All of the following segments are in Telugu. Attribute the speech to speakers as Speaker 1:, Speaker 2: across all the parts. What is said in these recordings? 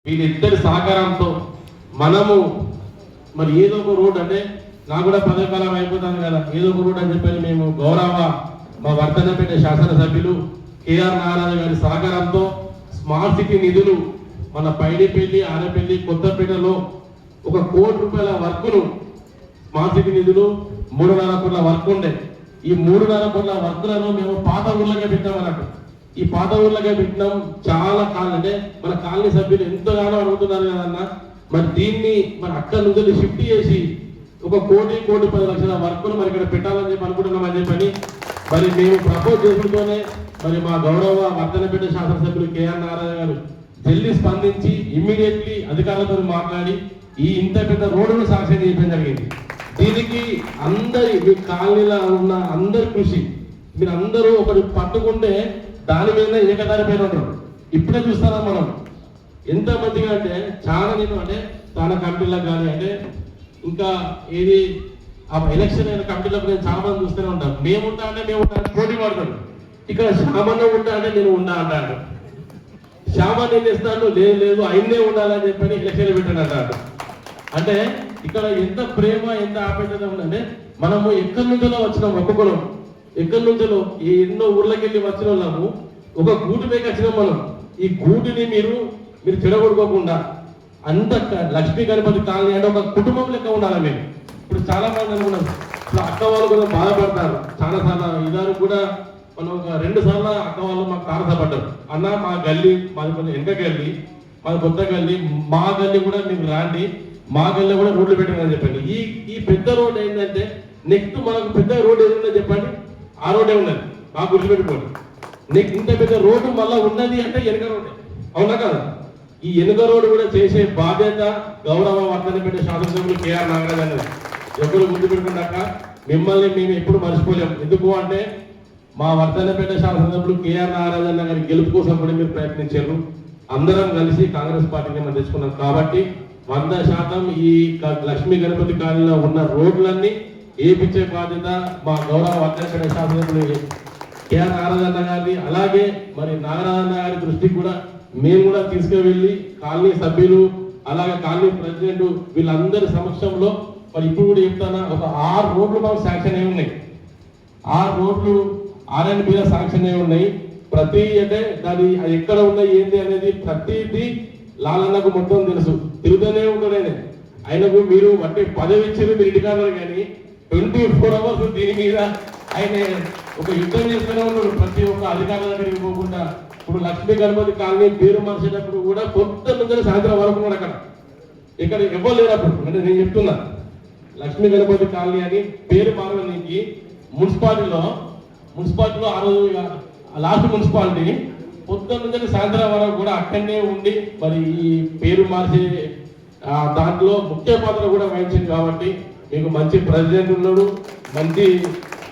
Speaker 1: వీళ్ళిద్దరి సహకారంతో మనము మరి ఏదో ఒక రోడ్ అంటే నాకు కూడా పదకాలం అయిపోతుంది కదా, ఏదో ఒక రోడ్ అని చెప్పని మేము గౌరవ మా వర్ధనపేట శాసనసభ్యులు కేఆర్ నారాయణ గారి సహకారంతో స్మార్ట్ సిటీ నిధులు మన పైడిపల్లి, ఆనపల్లి, కొత్తపేటలో 1 కోటి రూపాయల వర్కును స్మార్ట్ సిటీ నిధులు 3.5 కోట్ల వర్క్ ఉండే. ఈ 3.5 కోట్ల వర్కులను మేము పాత ఊర్లకే పెట్టామన్నట్టు. ఈ పాత ఊర్లకే పెట్టినాం. చాలా కాలం అంటే మన కాలనీ సభ్యులు ఎంతగానో అడుగుతున్నారు కదన్నా, మరి దీన్ని మన అక్కడి నుంచి షిఫ్ట్ చేసి 1 కోటి 10 లక్షల వర్కులు మరి ఇక్కడ పెట్టాలని చెప్పి అనుకుంటున్నామని చెప్పని మరి మేము ప్రపోజ్ చేసుకుంటూనే మరి మా గౌరవ వర్ధనపేట శాసనసభ్యులు కేఆర్ నారాయణ గారు జల్దీ స్పందించి ఇమ్మీడియట్లీ అధికారులతో మాట్లాడి ఈ ఇంత పెద్ద రోడ్డును సాక్ష్యం చేయడం జరిగింది. దీనికి అందరి మీ కాలనీలో ఉన్న అందరి కృషి, మీరు అందరూ ఒకటి పట్టుకుంటే దాని మీద ఏకదారి పైన ఉంటారు. ఇప్పుడే చూస్తారా మనం ఎంత మంచిగా అంటే చాలా నేను అంటే చాలా కమిటీలకు కానీ అంటే ఇంకా ఏది ఆ ఎలక్షన్ అయిన కమిటీలకు నేను చాలా మంది చూస్తూనే ఉంటాను. మేము ఉంటా అంటే మేము ఉంటా పోటీ పడతాడు. ఇక్కడ శ్యామన్న ఉంటా అంటే నేను ఉండా అంటాడు, శ్యామన్న ఏం చేస్తాడు, లేదు ఆయన్నే ఉండాలని చెప్పని ఎలక్షన్ పెట్టాను అంటాడు. అంటే ఇక్కడ ఎంత ప్రేమ ఎంత ఆప్యాయత ఉందంటే మనము ఎక్కడి నుంచో వచ్చినాం, ఒక్కొక్కరు ఎక్కడి నుంచో ఎన్నో ఊర్లకి వెళ్ళి వచ్చిన వాళ్ళము ఒక గూటి పైకి వచ్చినాం మనం. ఈ గూటిని మీరు చెడగొట్టుకోకుండా అంత లక్ష్మీ గణపతి కాలనీ అంటే ఒక కుటుంబం లెక్క ఉండాలి. మేము ఇప్పుడు చాలా మంది అనుకున్నాం, ఇప్పుడు అక్క వాళ్ళు కూడా బాధపడతారు. చాలా సార్లు ఇదారు కూడా మనం ఒక 2 సార్లు అక్క వాళ్ళు మాకు తారసపడ్డారు. అన్న మా గల్లీ మాది కొంచెం వెనక గల్లీ, మాది కొత్త గల్లీ, మా గల్లీ కూడా మీకు రాండి, మా గల్లీ కూడా రోడ్లు పెట్టండి చెప్పండి. ఈ పెద్ద రోడ్ ఏంటంటే నెక్స్ట్ మనకు పెద్ద రోడ్ ఏదైనా చెప్పండి, ఆ రోడ్డే ఉన్నది. బాగా గుర్తుపెట్టుకోండి. నెక్స్ట్ ఇంత పెద్ద రోడ్డు మళ్ళీ ఉన్నది అంటే వెనక రోడ్డే, అవునా కదా? ఈ వెనుక రోడ్డు కూడా చేసే బాధ్యత గౌరవ వర్ధనపేట శాసనసభ్యులు కేఆర్ నాగరాజు అన్నది. ఎవరు గుర్తుపెట్టుకున్నాక మిమ్మల్ని మేము ఎప్పుడు మర్చిపోలేము. ఎందుకు అంటే మా వర్ధనపేట శాసనసభ్యులు కేఆర్ నాగరాజు అన్న గారి గెలుపు కోసం కూడా మీరు ప్రయత్నించారు. అందరం కలిసి కాంగ్రెస్ పార్టీని మనం తెచ్చుకున్నాం కాబట్టి 100% ఈ లక్ష్మీ గణపతి కాలనీలో ఉన్న రోడ్లన్నీ ఏపించే బాధ్యత మా గౌరవ వర్ధనపేట శాసనసభ్యులు కేఆర్ నారాయణ గారిని, అలాగే మరి నాగరాజన్న గారి దృష్టికి కూడా మేము కూడా తీసుకువెళ్ళి కాలనీ సభ్యులు అలాగే కాలనీ ప్రెసిడెంట్ వీళ్ళందరి సమక్షంలో మరి ఇప్పుడు కూడా చెప్తానా ఒక 6 రోడ్లు మాకు శాంక్షన్ అయి ఉన్నాయి. 6 రోడ్లు R&Bలో శాంక్షన్ అయి ఉన్నాయి. ప్రతి అంటే దాని ఎక్కడ ఉన్నాయి ఏంటి అనేది ప్రతిదీ లాలన్నకు మొత్తం తెలుసు. తిరుగుతూనే ఉంటాడు ఆయనకు. మీరు అంటే పదవి ఇచ్చారు మీరు ఇంటికారు కానీ 24 అవర్స్ దీని మీద ఆయన ఒక యుద్ధం చేస్తూనే ఉన్నాడు. ప్రతి ఒక్క అధికారుల దగ్గరికి పోకుండా ఇప్పుడు లక్ష్మీ గణపతి కాలనీ పేరు మార్చేటప్పుడు కూడా కొత్త నుంచి సాయంత్రం వరకు ఉన్నాడు అక్కడ. ఇక్కడ ఎవరు లేనప్పుడు అంటే నేను చెప్తున్నా, లక్ష్మీ గణపతి కాలనీ అని పేరు మారడానికి మున్సిపాలిటీలో ఆ రోజు లాస్ట్ మున్సిపాలిటీ పొద్దున్న నుంచి సాయంత్రం వరకు కూడా అక్కడనే ఉండి మరి ఈ పేరు మార్చే దాంట్లో ముఖ్య పాత్ర కూడా వహించింది. కాబట్టి మీకు మంచి ప్రెసిడెంట్ ఉన్నాడు, మంచి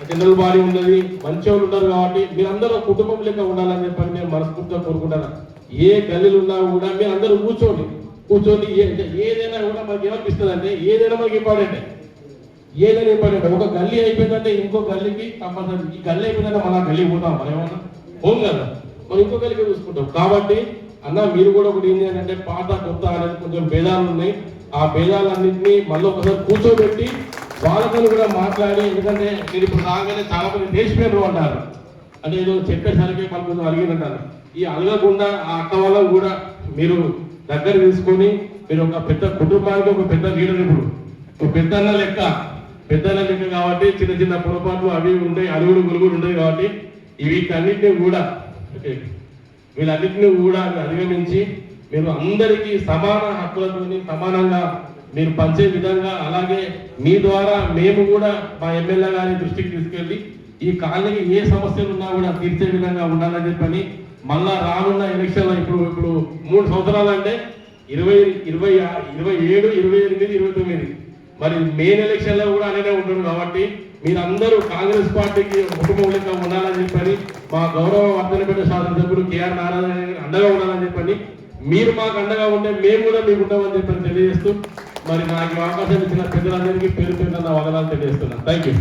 Speaker 1: జనరల్ బాడీ ఉన్నది, మంచి వాళ్ళు ఉన్నారు. కాబట్టి మీరందరూ కుటుంబం లెక్క ఉండాలని చెప్పని నేను మనస్ఫూర్తిగా కోరుకుంటాను. ఏ గల్లీలు ఉన్నా కూడా మీరు అందరూ కూర్చోండి ఏదైనా కూడా మనకి ఏమనిపిస్తుంది అంటే ఏదైనా మనకి ఇంపార్టెంట్. ఒక గల్లీ అయిపోయిందంటే ఇంకో గల్లీకి కంపల్సరీ, ఈ గల్లీ అయిపోయిందంటే మన గల్లీ పోతాం, మనం ఏమన్నా పోం కదా, మనం ఇంకో గల్లీకి చూసుకుంటాం. కాబట్టి అన్న మీరు కూడా ఒకటి ఏం చేయాలంటే పాత కొత్త అనేది కొంచెం భేదాలు ఉన్నాయి. ఆ భేదాలన్నింటినీ మళ్ళీ ఒకసారి కూర్చోబెట్టి వాళ్ళతో కూడా మాట్లాడి, ఎందుకంటే మీరు ఇప్పుడు రాగానే చాలా మంది దేశపేరు అంటారు అంటే ఏదో చెప్పేసరికి మన కొంచెం అడిగినట్టారు. ఈ అడగకుండా ఆ అక్క వాళ్ళకు కూడా మీరు దగ్గర తీసుకొని మీరు ఒక పెద్ద కుటుంబానికి ఒక పెద్ద లీడర్, ఇప్పుడు ఒక పెద్దన్న లెక్క కాబట్టి చిన్న చిన్న పొరపాట్లు అవి ఉంటాయి, అడుగుడు గురుగుడు ఉంటాయి. కాబట్టి వీటన్నిటిని కూడా వీళ్ళన్నింటినీ కూడా అధిగమించి మీరు అందరికీ సమాన హక్కులతో సమానంగా మీరు పంచే విధంగా, అలాగే మీ ద్వారా మేము కూడా మా ఎమ్మెల్యే గారి దృష్టికి తీసుకెళ్ళి ఈ కాలనీకి ఏ సమస్యలు ఉన్నా కూడా తీర్చే విధంగా ఉండాలని చెప్పని మళ్ళా రానున్న ఎలక్షన్లో ఇప్పుడు 3 సంవత్సరాలు అంటే 27, 28, 29 మరి మెయిన్ ఎలక్షన్లో కూడా అనేనే ఉంటారు. కాబట్టి మీరందరూ కాంగ్రెస్ పార్టీకి కుటుంబం లెక్క ఉండాలని చెప్పని మా గౌరవ వర్ధనపేట శాసనసభ్యుడు కేఆర్ నారాయణ అండగా ఉండాలని చెప్పని, మీరు మాకు అండగా ఉంటే మేము కూడా మీకు ఉంటామని చెప్పని తెలియజేస్తూ మరి నాకు అవకాశం ఇచ్చిన పెద్దలందరికీ పేరు వందనాలు తెలియజేస్తున్నాను. Thank you.